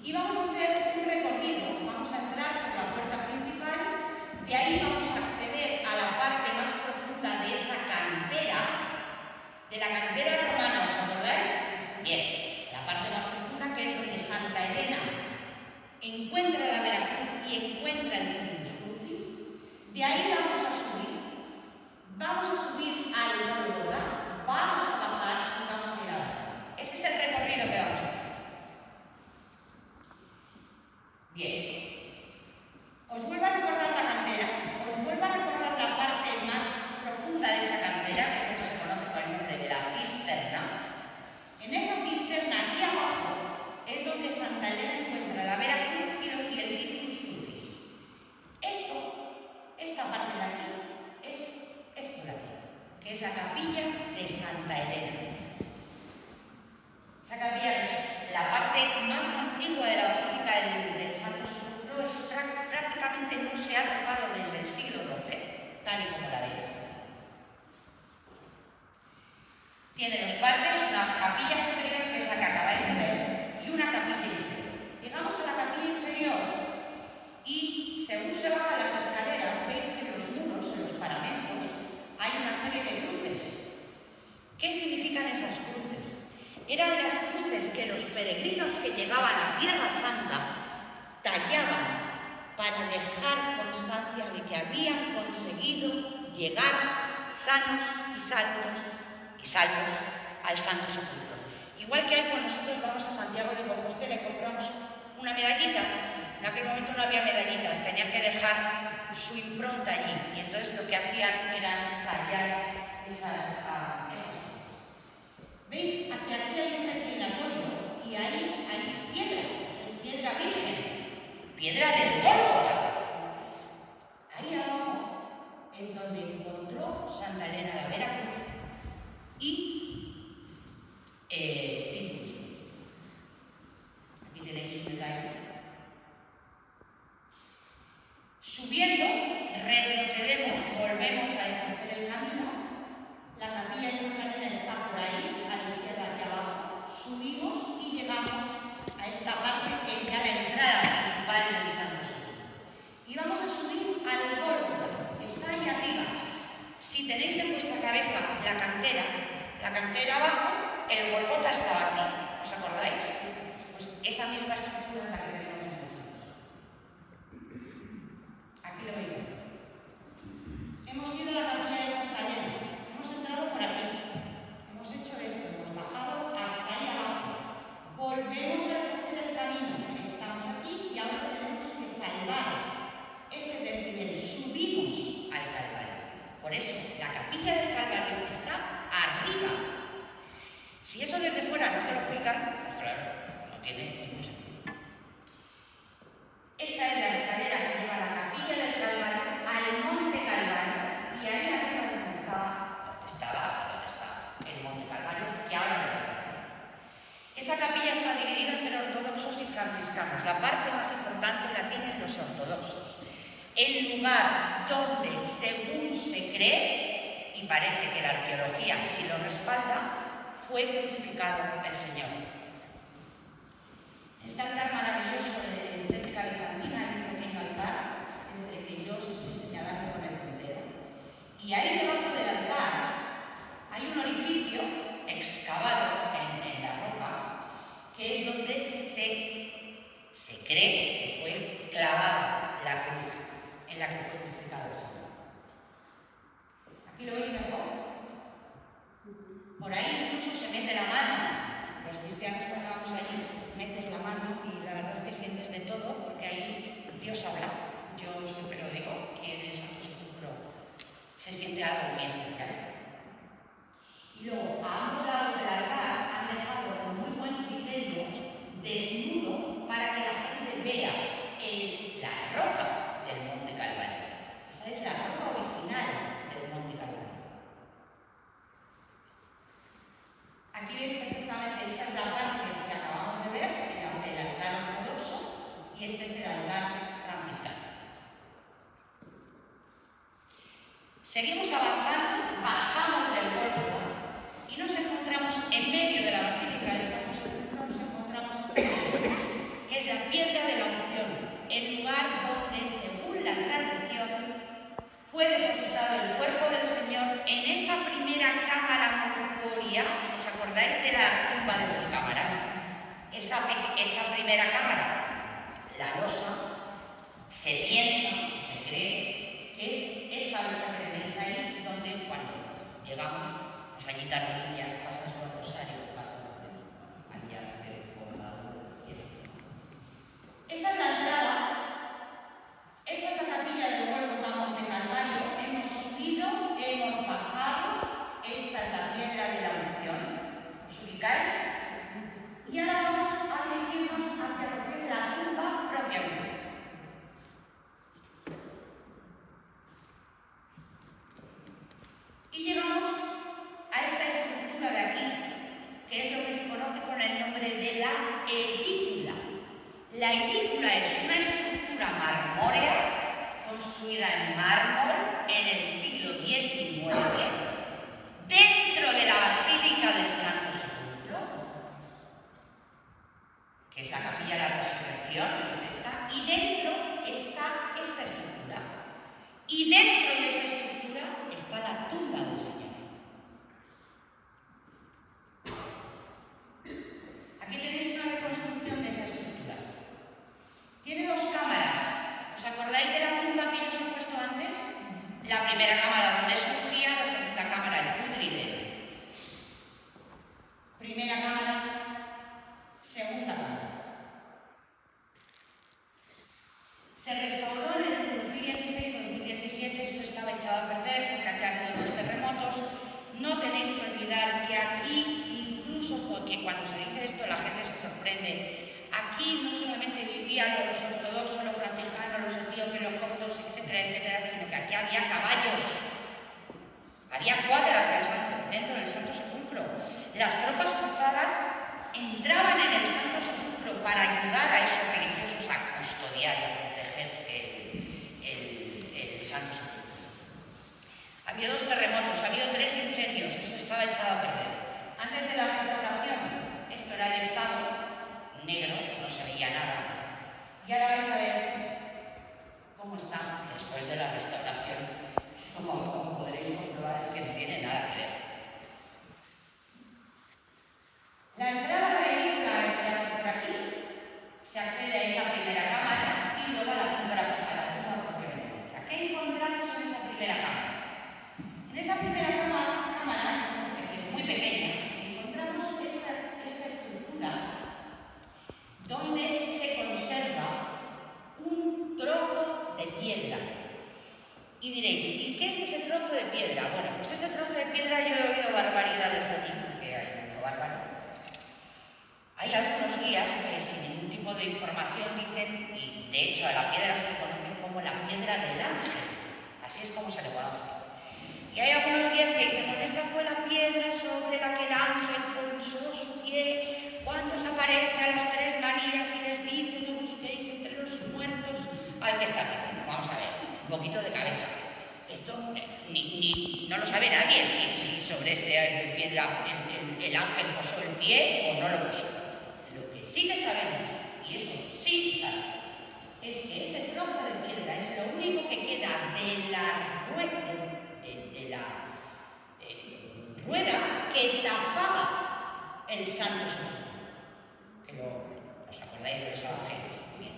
Y vamos a hacer un recorrido, vamos a entrar por la puerta principal, de ahí vamos a acceder a la parte más profunda de esa cantera, de la cantera romana, ¿os acordáis? Bien, la parte más profunda que es donde Santa Elena encuentra la Veracruz y encuentra el Titulus Crucis. De ahí vamos a subir al Gólgota, vamos a bajar y vamos a ir a abajo. Ese es el recorrido que vamos a hacer. Bien. Os vuelvo a recordar la cantera, os vuelvo a recordar la parte más profunda de esa cantera, que es lo que se conoce con el nombre de la cisterna. En esa cisterna, aquí abajo, es donde Santa Elena encuentra la Veracruz y el Titulus Crucis. Esta parte de aquí, es esto de aquí, que es la capilla de Santa Elena. Esa capilla es la parte más antigua de la Basílica del Santo Sepulcro, prácticamente no se ha tocado desde el siglo XII, tal y como la veis. Tiene dos partes, una capilla superior, que es la que acabáis de ver, y una capilla inferior. Llegamos a la capilla inferior y, según se bajan las escaleras, veis que en los muros, en los paramentos, hay una serie de cruces. ¿Qué significan esas cruces? Eran las cruces que los peregrinos que llegaban a Tierra Santa tallaban para dejar constancia de que habían conseguido llegar sanos y salvos al Santo Sepulcro. Igual que cuando nosotros vamos a Santiago de Compostela y compramos una medallita, en aquel momento no había medallitas, tenían que dejar su impronta allí, y entonces lo que hacían era tallar esas cosas. ¿Veis? Aquí hay un reclinatorio y ahí hay piedra, es piedra virgen, piedra del Gólgota. Ahí abajo es donde encontró Santa Elena la Veracruz y Titus. Aquí tenéis un detalle. Subiendo, retrocedemos, volvemos a deshacer el camino. La capilla de Santa Elena está por ahí, a la izquierda aquí abajo. Subimos y llegamos a esta parte que es ya la entrada principal del Santo Sepulcro. Y vamos a subir al Gólgota, que está ahí arriba. Si tenéis en vuestra cabeza la cantera abajo, el Gólgota estaba aquí. ¿Os acordáis? Pues esa misma estructura es la que tenemos en Jesús. Aquí lo veis. Hemos ido a la capilla de Santa Elena. Hemos entrado por aquí. Hemos hecho esto. Hemos bajado hasta ahí abajo. Volvemos a deshacer el camino. Estamos aquí y ahora tenemos que salvar ese desnivel. Subimos al Calvario. Por eso, la capilla del Calvario está arriba. Si eso desde fuera no te lo explican, pues claro, no tiene ningún sentido. Esta es la escalera que lleva a la capilla del Calvario al Monte Calvario y ahí arriba es donde estaba el Monte Calvario, que ahora no es. Esta capilla está dividida entre ortodoxos y franciscanos. La parte más importante la tienen los ortodoxos. El lugar donde, según se cree, y parece que la arqueología sí lo respalda, fue crucificado el Señor. Este altar maravilloso de estética bizantina, en un pequeño altar, entre que yo os estoy señalando con el puntero. Y ahí debajo del altar hay un orificio excavado en la roca, que es donde se cree que fue clavada la cruz en la que fue crucificado el Señor. Aquí lo veis mejor. Por ahí incluso se mete la mano. Los cristianos cuando vamos allí metes la mano y la verdad es que sientes de todo porque ahí Dios habla. Yo siempre lo digo, que en el Santo Sepulcro se siente algo muy especial. Y luego, a ambos lados del altar han dejado con muy buen criterio desnudo para que la gente vea la roca del Monte Calvario. Esa es la roca original del Monte Calvario. Aquí veis perfectamente, esta es la parte que acabamos de ver, el altar ortodoxo, y este es el altar franciscano. Seguimos avanzando, bajamos del Gólgota y nos encontramos en medio de la Basílica del Santo Sepulcro, nos encontramos esta piedra, que es la piedra de la unción, el lugar donde, según la tradición, fue depositado el cuerpo del Señor en esa primera cámara mortuoria. ¿Os acordáis de la tumba de dos cámaras? Esa primera cámara, la losa, se piensa, se cree, que es esa losa que tenéis ahí, donde cuando llegamos, pues allí tan niñas, pasas los rosarios, allí has colgado. Esta es la entrada. Esa es la capilla del Gólgota Monte Calvario. Hemos subido, hemos bajado. Esta es la piedra de la unción. ¿Os ubicáis? Y ahora vamos a dirigirnos hacia lo que es la tumba propiamente. Y llegamos a esta estructura de aquí, que es lo que se conoce con el nombre de la edícula. La edícula es una estructura marmórea construida en mármol en el siglo XIX dentro de la Basílica del Santo Sepulcro, que es la capilla de la Resurrección, que es esta, y dentro está esta estructura. Y dentro de esa estructura está la tumba del Señor. Aquí tenéis una reconstrucción de esa estructura. Tiene dos cámaras. ¿Os acordáis de la tumba que yo os he puesto antes? La primera cámara donde surgía, la segunda cámara, el pudridero. Primera cámara, segunda cámara. Se restauró en el 2016-2017, esto estaba echado dice esto la gente se sorprende. Aquí no solamente vivían los ortodoxos, los franciscanos, los etíopes, los coptos, etcétera, sino que aquí había caballos, había cuadras dentro del Santo Sepulcro. Las tropas cruzadas entraban en el Santo Sepulcro para ayudar a esos religiosos a custodiar y a proteger el Santo Sepulcro. Ha habido 2 terremotos, ha habido 3 incendios, eso estaba echado a perder. Antes de la restauración, esto era el estado negro, no se veía nada. Y ahora vais a ver cómo está después de la restauración. Como podréis comprobar, es que no tiene nada que ver. La entrada de la isla se hace por aquí, se accede a esa primera cámara y luego a la tumba propiamente. ¿Qué encontramos en esa primera cámara? En esa primera cámara, que es muy pequeña, encontramos esta estructura donde se conserva un trozo de piedra. Y diréis, ¿y qué es ese trozo de piedra? Bueno, pues ese trozo de piedra yo he oído barbaridades allí, porque hay mucho bárbaro. Hay algunos guías que sin ningún tipo de información dicen, y de hecho a la piedra se le conoce como la piedra del ángel, así es como se le conoce. Y hay algunos guías que dicen, pues esta fue la piedra sobre la que el ángel pulsó su pie cuando se aparece a las 3 Marías y les dice, no busquéis entre los muertos al que está vivo. Vamos a ver, un poquito de cabeza. Esto no lo sabe nadie si sobre esa piedra el ángel posó el pie o no lo posó. Lo que sí que sabemos, y eso sí se sabe, es que ese trozo de piedra es lo único que queda de la rueda que tapaba el Santo Sepulcro. Que ¿os acordáis de los evangelios? Bien.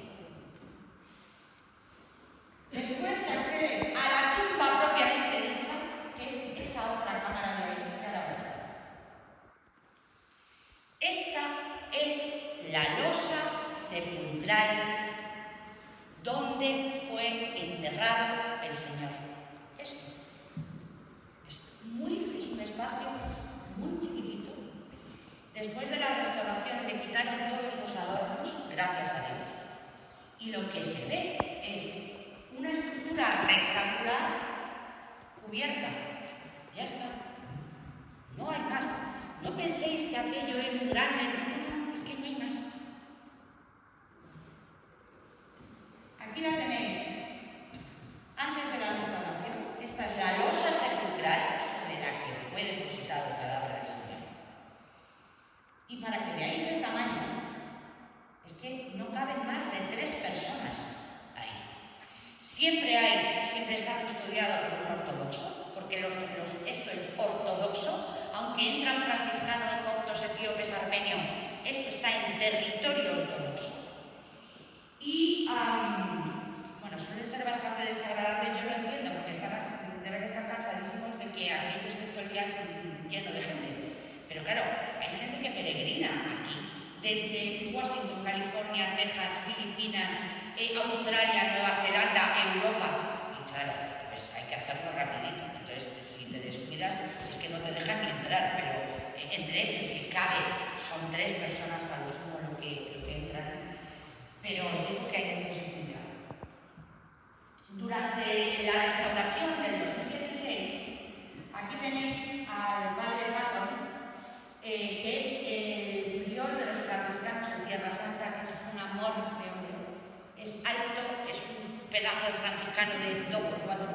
Después se accede a la tumba propiamente dicha, que es esa otra cámara de ahí que ahora vais a ver. Esta es la losa sepulcral donde fue enterrado el Señor. Esto es un espacio muy chiquitito. Después de la restauración le quitaron todos los adornos, gracias a Dios, y lo que se ve es una estructura rectangular cubierta. Ya está. No hay más. No penséis que aquello es muy grande. No, es que no hay más. Aquí la tenéis. Antes de la restauración, esta es la losa sepulcral sobre la que fue depositado el cadáver del Señor. Y para que veáis el tamaño, es que no caben más de 3 personas ahí. Siempre está custodiado por un ortodoxo, porque esto es ortodoxo, aunque entran franciscanos, coptos, etíopes, armenios, esto está en territorio ortodoxo. Y, bueno, suelen ser bastante desagradables, yo lo entiendo, porque deben estar cansadísimos de que aquello esté todo el día lleno de gente. Pero claro, hay gente que peregrina aquí, desde Washington, California, Texas, Filipinas, Australia, Nueva Zelanda, Europa. Y claro, pues hay que hacerlo rapidito. Entonces, si te descuidas, es que no te dejan ni entrar, pero entre ese que cabe, son 3 personas a lo sumo lo que entran. Pero os digo que hay dentro de durante la restauración del 2016, aquí tenéis al padre Patton, que es el prior de los franciscanos en Tierra Santa, que es un amor de hombre. Es alto, es un pedazo de franciscano de 2x4.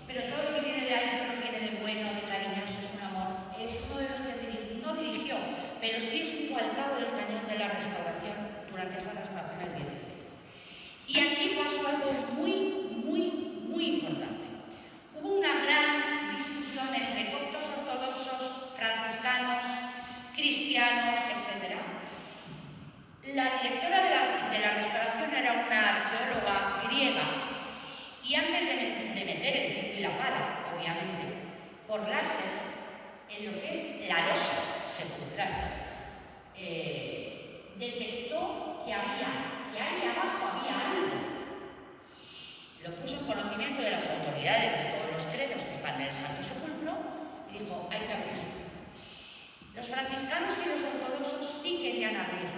Pero todo lo que tiene de alto, lo que tiene de bueno, de cariñoso, es un amor. Es uno de los que no dirigió, pero sí estuvo al cabo del cañón de la restauración durante esa restauración del 16. Y aquí pasó algo muy importante. Hubo una gran discusión entre coptos ortodoxos, franciscanos, cristianos, etc. La directora de la restauración era una arqueóloga griega y antes de meter el pico y la pala, obviamente, por láser, en lo que es la losa sepulcral, detectó que ahí abajo había algo. Lo puso en conocimiento de las autoridades de todos los credos que están en el Santo Sepulcro y dijo, hay que abrir. Los franciscanos y los ortodoxos sí querían abrir,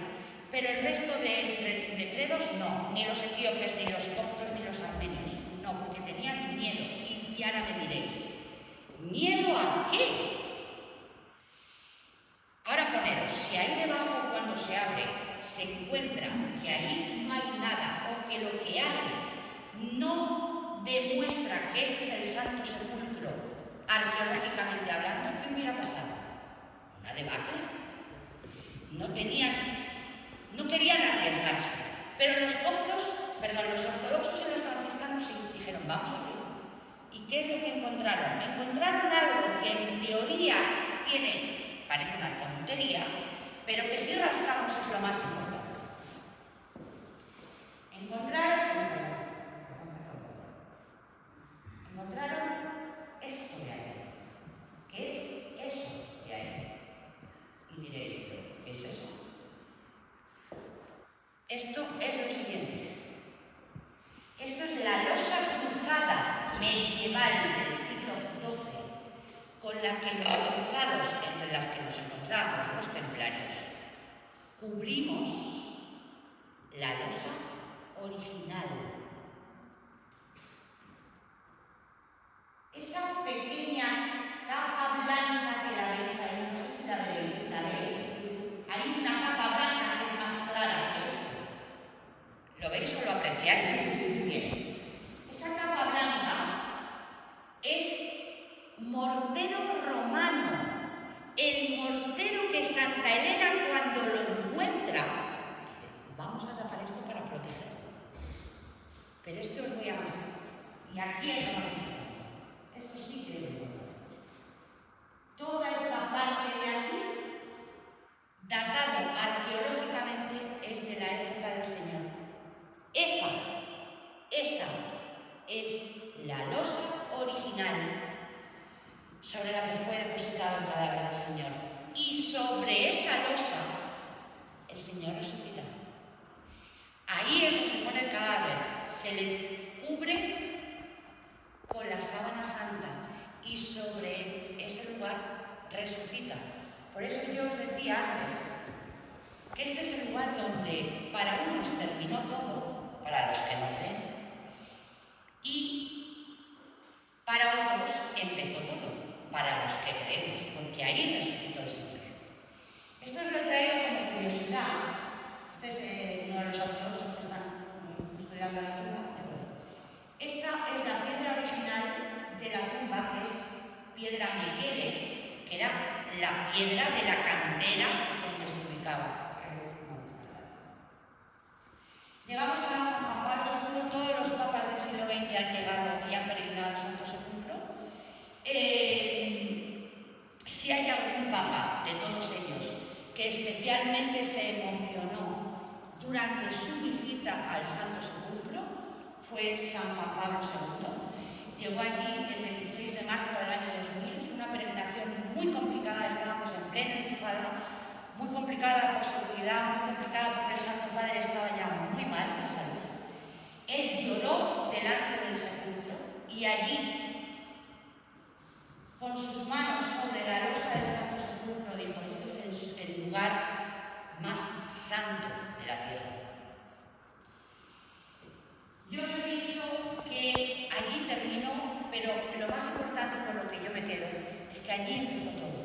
pero el resto de credos no, ni los etíopes, ni los coptos, ni los armenios, no, porque tenían miedo. Y ahora me diréis, ¿miedo a qué? Ahora poneros, si ahí debajo cuando se abre se encuentra que ahí no hay nada o que lo que hay no demuestra que ese es el Santo Sepulcro, arqueológicamente hablando, ¿qué hubiera pasado? Una debacle. No querían arriesgarse, pero los ortodoxos y los franciscanos sí dijeron, vamos a ver. ¿Y qué es lo que encontraron? Encontraron algo que en teoría parece una tontería, pero que si rascamos es lo más importante. Encontraron esto de ahí. ¿Qué es eso de ahí? Y diréis, ¿qué es eso? Esto es lo siguiente. Esto es la losa cruzada medieval del siglo XII, con la que los cruzados, entre las que nos encontramos los templarios, cubrimos la losa original. Esa pequeña capa blanca que la veis ahí, no sé si la veréis, hay una capa blanca que es más clara que esa. ¿Lo veis o lo apreciáis? Bien. Esa capa blanca es mortero romano. El mortero que Santa Elena cuando lo encuentra dice, vamos a tapar esto para protegerlo. Pero es que os voy a más. Y aquí hay lo más importante. Esto sí que es bueno. Toda esta parte de aquí, datado arqueológicamente, es de la época del Señor. Esa es la losa original sobre la que fue depositado el cadáver del Señor. Y sobre esa losa, el Señor resucita. Ahí es donde se pone el cadáver, se le cubre con la sábana santa y sobre ese lugar resucita. Por eso yo os decía antes que este es el lugar donde para unos terminó todo, para los que no creen, y para otros empezó todo, para los que creemos, porque ahí resucitó el Señor. Esto os lo he traído como curiosidad. Este es uno de los autores que están estudiando la tumba. Esta es la piedra original de la tumba, que es piedra Mekele, que era la piedra de la cantera donde se ubicaba. Llegamos a San Juan Pablo II, todos los papas del siglo XX han llegado y han peregrinado al Santo Sepulcro. Si hay algún papa de todos ellos que especialmente se emocionó durante su visita al Santo Sepulcro, fue San Juan Pablo II. Llegó allí el 26 de marzo del año 2000, fue una peregrinación muy complicada, estábamos en plena intifada, muy complicada por seguridad, muy complicada porque el Santo Padre estaba ya muy mal de salud. Él lloró delante del sepulcro y allí, con sus manos sobre la losa del Santo Sepulcro, dijo, este es el lugar más santo de la tierra. Yo os he dicho que allí terminó, pero lo más importante con lo que yo me quedo es que allí empezó todo.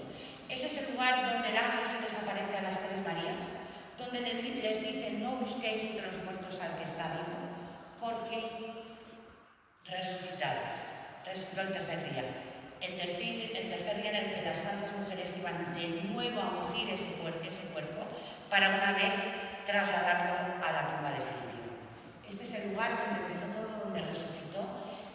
Ese es el lugar donde el ángel se les aparece a las tres Marías, donde les dice, no busquéis entre los muertos al que está vivo, porque resucitó el tercer día. El tercer día en el que las santas mujeres iban de nuevo a ungir ese cuerpo para una vez trasladarlo a la tumba definitiva. Este es el lugar donde empezó todo, donde resucitó,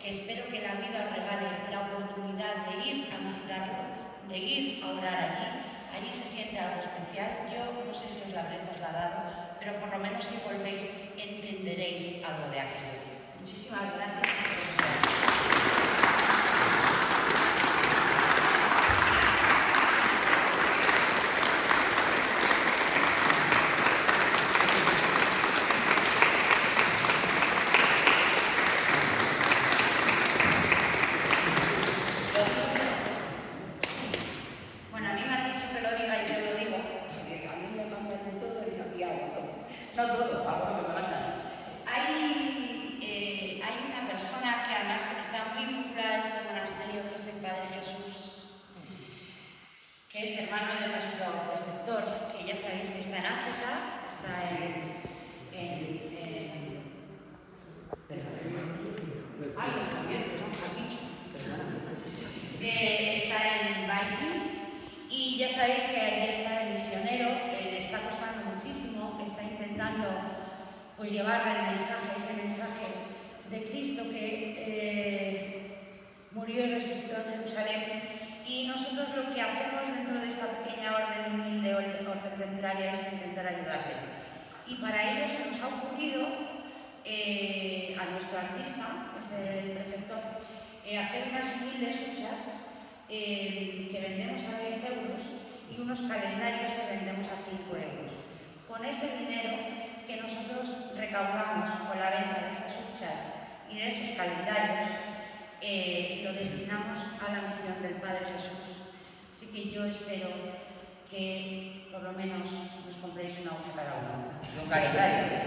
que espero que la vida os regale la oportunidad de ir a visitarlo, de ir a orar allí. Allí se siente algo especial. Yo no sé si os lo habré trasladado, pero por lo menos si volvéis entenderéis algo de aquello. Muchísimas gracias. Bueno, a mí me han dicho que lo diga yo. No todo, algo que me manda. Hay una persona que además está muy vinculada a este monasterio, que es el Padre Jesús, que es hermano de nuestro preceptor, que ya sabéis que está en África, está está en Baiti, y ya sabéis que ahí está de misionero, le está costando muchísimo, está intentando pues llevar ese mensaje de Cristo que murió y resucitó en Jerusalén. Y nosotros lo que hacemos dentro de esta pequeña orden humilde, orden templaria, es intentar ayudarle. Y para ello se nos ha ocurrido a nuestro artista, que es el preceptor, hacer unas humildes huchas que vendemos a 10 euros y unos calendarios que vendemos a 5 euros. Con ese dinero que nosotros recaudamos con la venta de esas huchas y de esos calendarios, lo destinamos a la misión del Padre Jesús. Así que yo espero que por lo menos nos compréis una hucha cada uno y un calendario,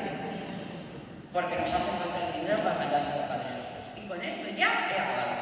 porque nos hace falta el dinero para mandárselo al Padre Jesús. Y con esto ya he acabado.